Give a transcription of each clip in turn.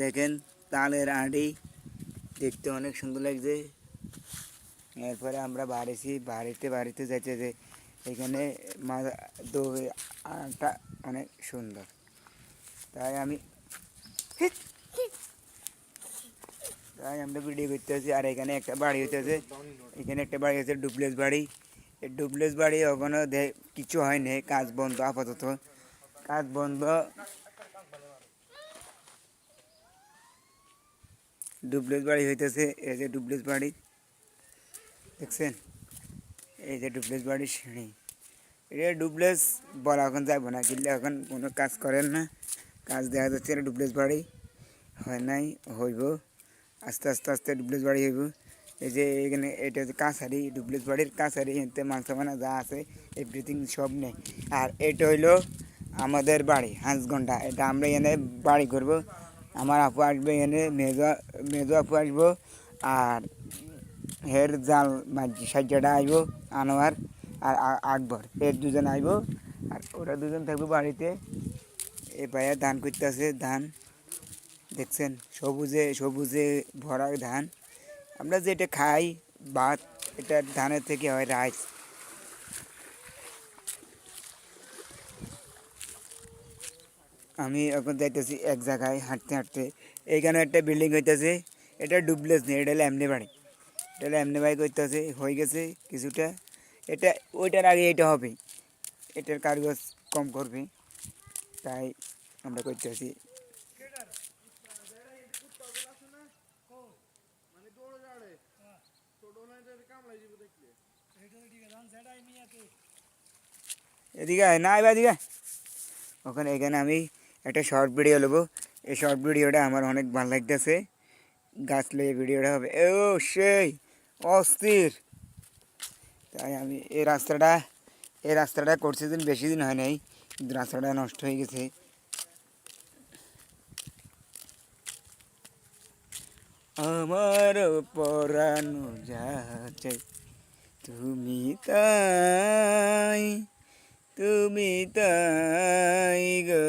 দেখেন তালের আঁটি দেখতে অনেক সুন্দর লাগছে। এরপরে আমরা বাড়িতে যাইতে যে এখানে আটা অনেক সুন্দর, তাই আমরা ভিডিও করতেছি। আর এখানে একটা বাড়ি হইতেছে, এখানে একটা বাড়ি হচ্ছে ডুপ্লেক্স বাড়ি। এই ডুপ্লেক্স বাড়ি ওখানে কিছু হয়নি, কাজ বন্ধ, আপাতত কাজ বন্ধ। ডুপ্লেক্স বাড়ি হইতেছে, এই যে ডুপ্লেক্স বাড়ি দেখছেন, এই যে ডুপ্লেক্স বাড়ির সিঁড়ি। এটা ডুপ্লেক্স বলা এখন যাবো না, কিনলে এখন কোনো কাজ করেন না, কাজ দেখা যাচ্ছে। এটা ডুপ্লেক্স বাড়ি হয় নাই, হইব আস্তে আস্তে আস্তে ডুপ্লেক্স বাড়ি হইব। এই যে এখানে এটা হচ্ছে কাছারি, ডুপ্লেক্স বাড়ির কাছারি, এতে মাল সামানা যা আছে এভরিথিং সব নেই। আর এটা হইলো আমাদের বাড়ি হাঁসগন্ডা, এটা আমরা এখানে বাড়ি করব। আমার আপু আসবে এখানে, মেজো আপু আসবো, আর হের জাল মাঝি সাজ্জাটা আসবো, আনোয়ার আর আকবর, এর দুজন আসবো। আর ওরা দুজন থাকবে বাড়িতে। এ ভাইয়া ধান করতেছে, ধান দেখছেন, সবুজে সবুজে ভরা ধান। আমরা যেটা খাই ভাত, এটা ধানের থেকে হয় রাইস। আমি এখন যাইতেছি এক জায়গায় হাঁটতে হাঁটতে, এইখানে একটা বিল্ডিং হইতেছে। এটা ডুপ্লেক্স নেই, এটা হলো এমনি বাড়ি, এটা হলো এমনি বাড়ি করতেছে, হয়ে গেছে কিছুটা। এটা ওইটার আগে এটা হবে, এটার কাগজ কম করবে, তাই আমরা করতেছি। এদিকে না এবার এদিকে ওখানে, এখানে আমি একটা শর্ট ভিডিও নেবো। এই শর্ট ভিডিওটা আমার অনেক ভালো লাগতেছে, গাছ লইয়ে ভিডিওটা হবে, ও সেই অস্থির। তাই আমি এই রাস্তাটা করছি দিন, বেশি দিন হয় নাই, কিন্তু রাস্তাটা নষ্ট হয়ে গেছে। আমার পরানো যাচ্ছে তুমি তাই, তুমি তাই গো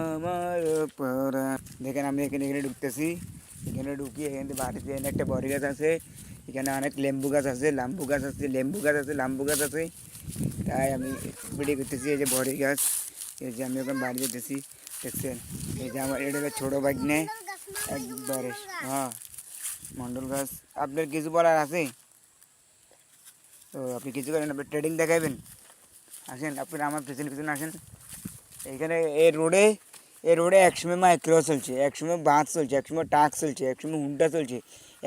আমার পরা। দেখেন আমি এখানে এখানে ঢুকতেছি, এখানে ঢুকি, এখানে বাড়িতে এখানে একটা বড়ি গাছ আছে, এখানে অনেক লেম্বু গাছ আছে, লেম্বু গাছ আছে, লেম্বু গাছ আছে। তাই আমি ভিডিও করতেছি। এই যে বড়ি গাছ, এই যে আমি ওখানে বাড়ি যেতেছি, দেখছেন। এই যে আমার এটা ছোটো বাইক নেই একবারে, হ্যাঁ মন্ডল গাছ। আপনার কিছু বলার আছে? তো আপনি কিছু করেন, আপনি ট্রেডিং দেখাবেন, আসেন আপনি আমার পিছনে পিছনে আসেন। এইখানে এই রোডে একসময় মাইক্রো চলছে, একসময় বাস চলছে, একসময় ট্রাক চলছে, একসময় হুন্ডা চলছে,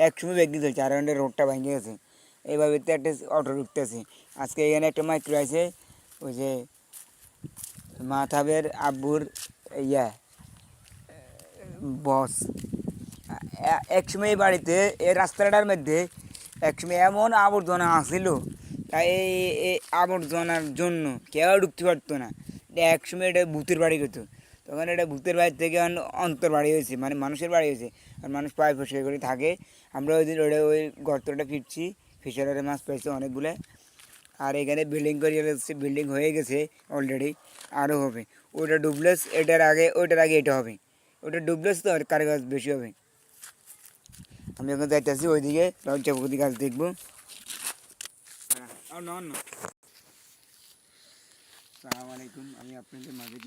একসময় ব্যাগি চলছে। আর এখানে রোডটা ভেঙে গেছে, এইভাবে তো একটা অটো ঢুকতেছে। আজকে এখানে একটা মাইক্রো আছে, ওই যে মাথাবের আব্বুর ইয়া বস। একসময় এই বাড়িতে এই রাস্তাটার মধ্যে একসময় এমন আবর্জনা আসছিল, তাই এই আবর্জনার জন্য কেউ ঢুকতে পারতো না। একসময় এটা ভূতের বাড়ি করতো, তখন এটা ভূতের বাড়ি থেকে অন্তর বাড়ি হয়েছে, মানে মানুষের বাড়ি হয়েছে। আর মানুষ পায়ে পরিষ্কার করে থাকে। আমরা ওই দিন ওই গর্তটা ফিরছি, ফিশারে মাছ পাইছে অনেকগুলো। আর এখানে বিল্ডিং করে যাচ্ছে, বিল্ডিং হয়ে গেছে অলরেডি, আরও হবে। ওইটার আগে এটা হবে, ওটা ডুবলেস তো কারিগর বেশি হবে। আমি এখন যাইতেছি ওইদিকে লজ্জাপতি গাছ দেখবো। সালাম আলাইকুম, আমি আপনাদের মাঝে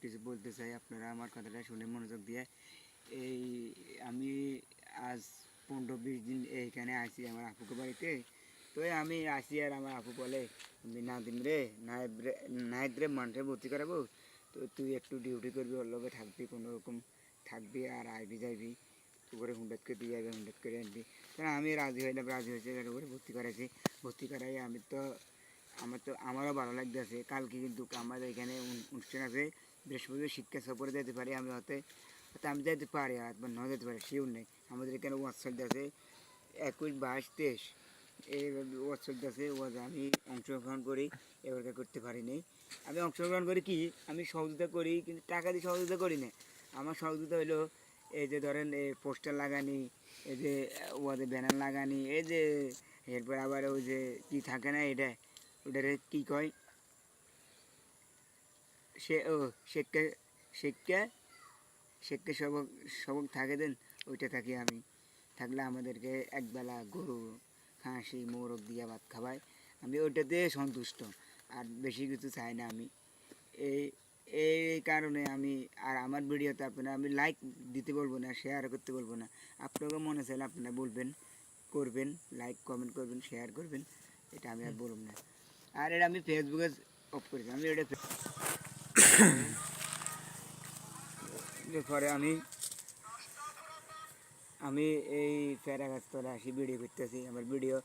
কিছু বলতে চাই, আপনারা আমার কথাটা শুনে মনোযোগ দিয়ে। এই আমি আজ 15-20 দিন এইখানে আসি আমার আপুকে বাড়িতে। তো আমি আসি, আর আমার আপু বলে নাদিম রে, নাহিদ রে মাঠে ভর্তি করাবো, তো তুই একটু ডিউটি করবি, ওর লগে থাকবি, কোনো রকম থাকবি, আর আইবি যাইবি, তো করে হুন্ডাত করে দিয়ে যাবে, হুন্ডাত করে আনবি। কারণ আমি রাজি হইলাম, রাজি হয়েছে, ওরে ভর্তি করাইছি। ভর্তি করাই আমারও ভালো লাগতেছে। কালকে কিন্তু আমাদের এখানে অনুষ্ঠান আছে, বৃহস্পতিবার শিক্ষা সফরে যেতে পারি আমি, হয়তো আমি যেতে পারি, আর না যেতে পারি শিওর নেই। আমাদের এখানে ওয়াজ চলতেছে 21, 22, 23 এইভাবে ওয়াজ চলতেছে। ওয়াজ আমি অংশগ্রহণ করি, এবারকে করতে পারিনি। আমি অংশগ্রহণ করি কি, আমি সহযোগিতা করি, কিন্তু টাকা দিয়ে সহযোগিতা করি না। আমার সহযোগিতা হলো এই যে ধরেন এই পোস্টার লাগানি, এই যে ওয়াজে ব্যানার লাগানি, এই যে এরপর আবার ওই যে কী থাকে না, ওটারে কী কয়, সে ও শিক্ষা শিক্ষা শিক্ষা সবক সবক থাকে দেন, ওইটা থাকি আমি। থাকলে আমাদেরকে একবেলা গরু খাসি মোরগ দিয়ে ভাত খাওয়ায়, আমি ওইটাতে সন্তুষ্ট, আর বেশি কিছু চাই না আমি। এই এই কারণে আমি, আর আমার ভিডিওতে আপনারা আমি লাইক দিতে বলবো না, শেয়ার করতে বলবো না। আপনাকে মনে চাইলে আপনারা বলবেন, করবেন, লাইক কমেন্ট করবেন, শেয়ার করবেন, এটা আমি আর বলব না। আর এটা আমি ফেসবুকে অফ করেছি, আমি এটা পরে আমি আমি এই প্যারা গাছতলা আসি ভিডিও করতেছি। আমার ভিডিও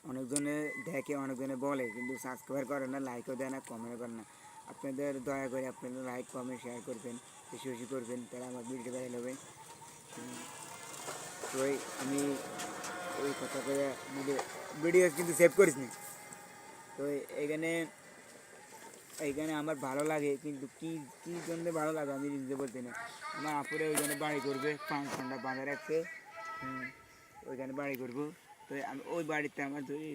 অনেকজনে দেখে, অনেকজনে বলে, কিন্তু সাবস্ক্রাইব করে না, লাইকও দেয় না, কমেন্টও করে না। আপনাদের দয়া করে আপনারা লাইক কমেন্ট শেয়ার করবেন, বেশি বেশি করবেন, তারা আমার ভিডিও ভাইরাল হবে। তো আমি এই কথা করে ভিডিও কিন্তু সেভ করিস নি। তো এখানে এইখানে আমার ভালো লাগে, কিন্তু কী কী জন্য ভালো লাগে আমি নিজে বলতে না। আমার আপুরে ওইখানে বাড়ি করবে, 5 ঘন্টা বাঁধা রাখছে, ওইখানে বাড়ি করবো। তো আমি ওই বাড়িতে আমার যদি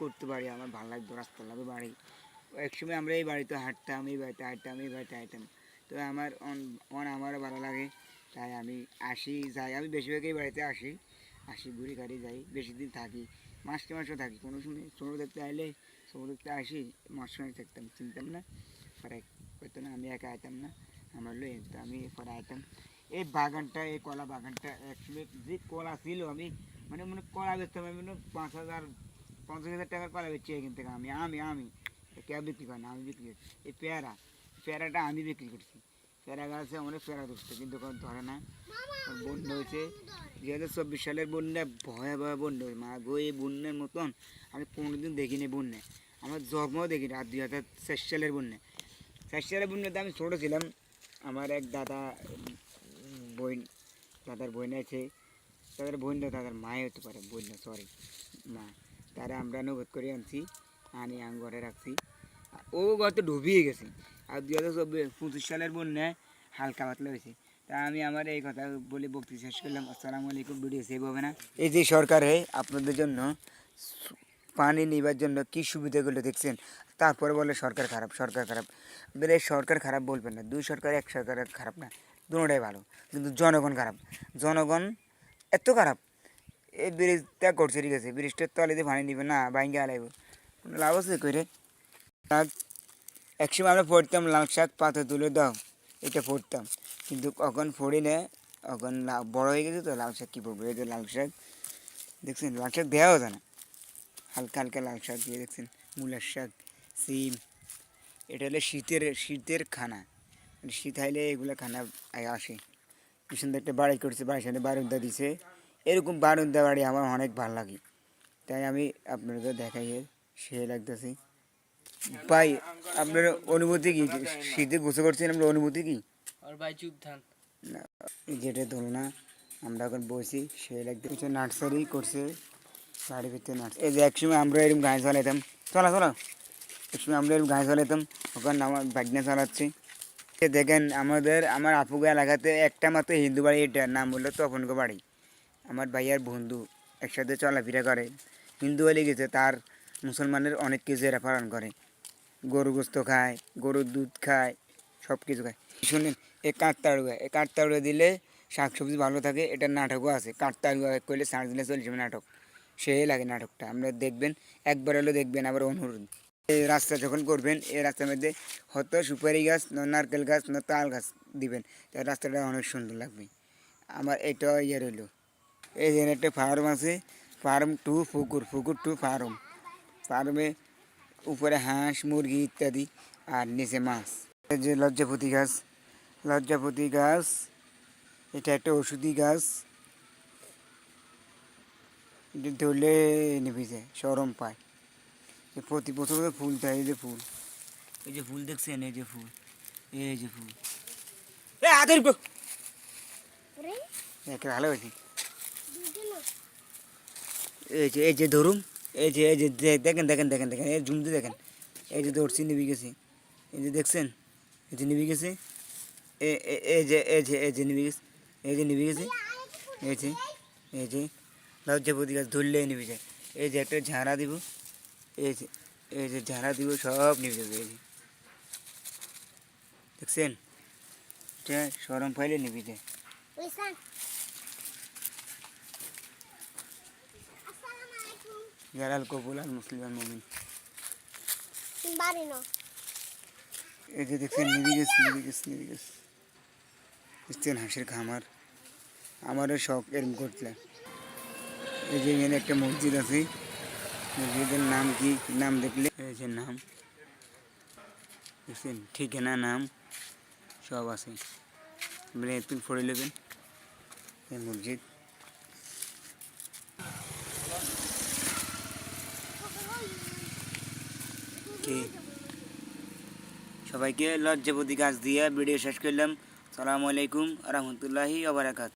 করতে পারি আমার ভালো লাগতো, রাস্তা লাগবে বাড়ি। একসময় আমরা এই বাড়িতে হাঁটতাম, এই বাড়িতে হাঁটতাম, এই বাড়িতে হাঁটতাম। তো আমার আমারও ভালো লাগে, তাই আমি আসি যাই, আমি বেশিরভাগ এই বাড়িতে আসি, ঘুরে গাড়ি যাই, বেশি দিন থাকি, মাসও থাকি। কোনো সময় সময় দেখতে আইলে সময় দেখতে আসি, সময় থাকতাম, চিনতাম না, পরে হয়তো না আমি একা আইতাম না, আমার লই তো আমি পরে আইতাম। এই বাগানটা, এই কলা বাগানটা একসময় যে কলা ছিল, আমি মানে মনে কলা বেচতাম, আমি 50,000 টাকার কলা বেচছি এখান থেকে আমি আমি আমি কেউ বিক্রি করে না, আমি বিক্রি করছি। এই পেয়ারাটা আমি বিক্রি করছি। পেয়ারা গাছে অনেক পেয়ারা ধরছে, কিন্তু ধরে না, বন্যা হয়েছে। 2024 সালের বন্যা ভয়াবহ বন্যা হয়েছে, মা গো, এই বন্যার মতন আমি কোনোদিন দেখিনি বন্যা, আমার জন্মও দেখিনি। আর 2004 সালের বন্যা, 4 সালের বন্যাতে আমি ছোটো ছিলাম। আমার এক দাদার বোন আছে, তাদের বোন না, তাদের মায়ে হতে পারে, বোন না, সরি, মা। তারা আমরা নগদ করে আনছি, আমি ঘরে রাখছি। ও গত ডুবিয়ে গেছে। আর 2025 সালের বন্যায় হালকা পাতলা হয়েছে। তা আমি আমার এই কথা বলে বক্তৃতা শেষ করলাম। আসসালামু আলাইকুম। ভিডিও সেভ হবে না। এই যে সরকারে আপনাদের জন্য পানি নেবার জন্য কী সুবিধাগুলো দেখছেন, তারপরে বলে সরকার খারাপ, সরকার খারাপ। বেরে সরকার খারাপ বলবেন না, দুই সরকার এক সরকার খারাপ না, দুটোটাই ভালো। কিন্তু জনগণ খারাপ, জনগণ এত খারাপ। এই ব্রিজটা করছে, ঠিক আছে, ব্রিজটার তলে দিয়ে পানি নিবে না, ভাঙ্গে আলাইব, কোনো লাভ আছে কইরে? একসময় আমরা পড়তাম লাল শাক পাতা তুলে দাও, এটা পড়তাম, কিন্তু কখন পড়ি না, এখন বড় হয়ে গেছে তো লাল শাক কী পড়বো। এই যে লাল শাক দেখছেন, লাল শাক দেওয়াও যায় না, হালকা হালকা লাল শাক দিয়ে দেখছেন, মূলার শাক, সিম। এটা হলে শীতের খানা, মানে শীত আইলে এগুলো খানা আসে। কি সুন্দর একটা বাড়ি করছে, বাড়ির সাথে বারান্দা দিছে, এরকম বারান্দা বাড়ি আমার অনেক ভালো লাগে। তাই আমি আপনাদের দেখাই সে লাগতেছি। ভাই, আপনার অনুভূতি কি? শীতে বসে করছেন, আপনার অনুভূতি কি? না, যেটা ধরো না, আমরা এখন বসি, সে লাগতে কিছু নার্সারি করছে, বাড়ির ভিতরে নার্সারি। এই যে একসময় আমরা এরকম গাছ চালাইতাম, চলা একসময় আমরা এরকম গাছ চালাইতাম, ওখানে আমার বাগনা চালাচ্ছি। দেখেন আমার আপুকে এলাকাতে একটা মাত্র হিন্দু বাড়ি, এটার নাম বললো তপনগো বাড়ি। আমার ভাইয়ার বন্ধু একসাথে চলাফেরা করে, হিন্দু হয়ে গেছে, তার মুসলমানের অনেক কিছু এরা পালন করে, গরু গোস্ত খায়, গরুর দুধ খায়, সব কিছু খায়। শুনেন, এই কাঠতাড়ুয়া দিলে শাকসবজি ভালো থাকে, এটার নাটকও আছে। কাঠতাড়ুয়া করলে সার্চ দিলে চলে যাবে নাটক, সেই লাগে নাটকটা, আপনারা দেখবেন, একবার হলেও দেখবেন। আবার অনুরোধ, এই রাস্তা যখন করবেন, এই রাস্তার মধ্যে হয়তো সুপারি গাছ, নারকেল গাছ, তাল গাছ দিবেন, তাই রাস্তাটা অনেক সুন্দর লাগবে। আমার এটা ইয়ে রইল। এই যে একটা ফার্ম আছে, ফার্ম টু পুকুর টু ফার্ম। ফার্মে উপরে হাঁস মুরগি ইত্যাদি, আর নিচে মাছ। এই যে লজ্জাপতি গাছ, এটা একটা ওষুধি গাছ, ধরলে নেবে যায়, সরম পায়। প্রতি বছর ফুল দেয়, এই যে ফুল দেখছেন, এই যে ফুল, ভালো হয়েছে। এই যে ধরুন, এই যে দেখেন, এই ঝুমতে দেখেন, এই যে ধরছি নিবি গেছে, এই যে দেখছেন, এই যে নিবি গেছে, এই যে নিবি গেছে, এই যে লজ্জাপতি গাছ ধরলে নিবি যায়। এই যে একটা ঝাড়া দিব, এই যে ঝাড়া দিব, সব নিবি যাবে। এই যে দেখছেন, সরম পাইলে নিবি দে Lisan. Assalamualaikum. যারাল কবুল আল মুসলিমান মুমিন Timbari no. এই যে দেখছেন নিবি গেছ দেখছেন হাঁসের খামার আমারও শখ এরম করতে এই যে এখানে একটা মসজিদ আছে মসজিদের নাম কি নাম দেখলে এই যে নাম দেখছেন ঠিকানা নাম সব আছে মানে একটু পড়ে নেবেন এই মসজিদ কি সবাইকে লজ্জাপতি গাছ দিয়ে ভিডিও শেষ করলাম। সালামু আলাইকুম রহমতুল্লাহি ওয়া বারাকাতুহু।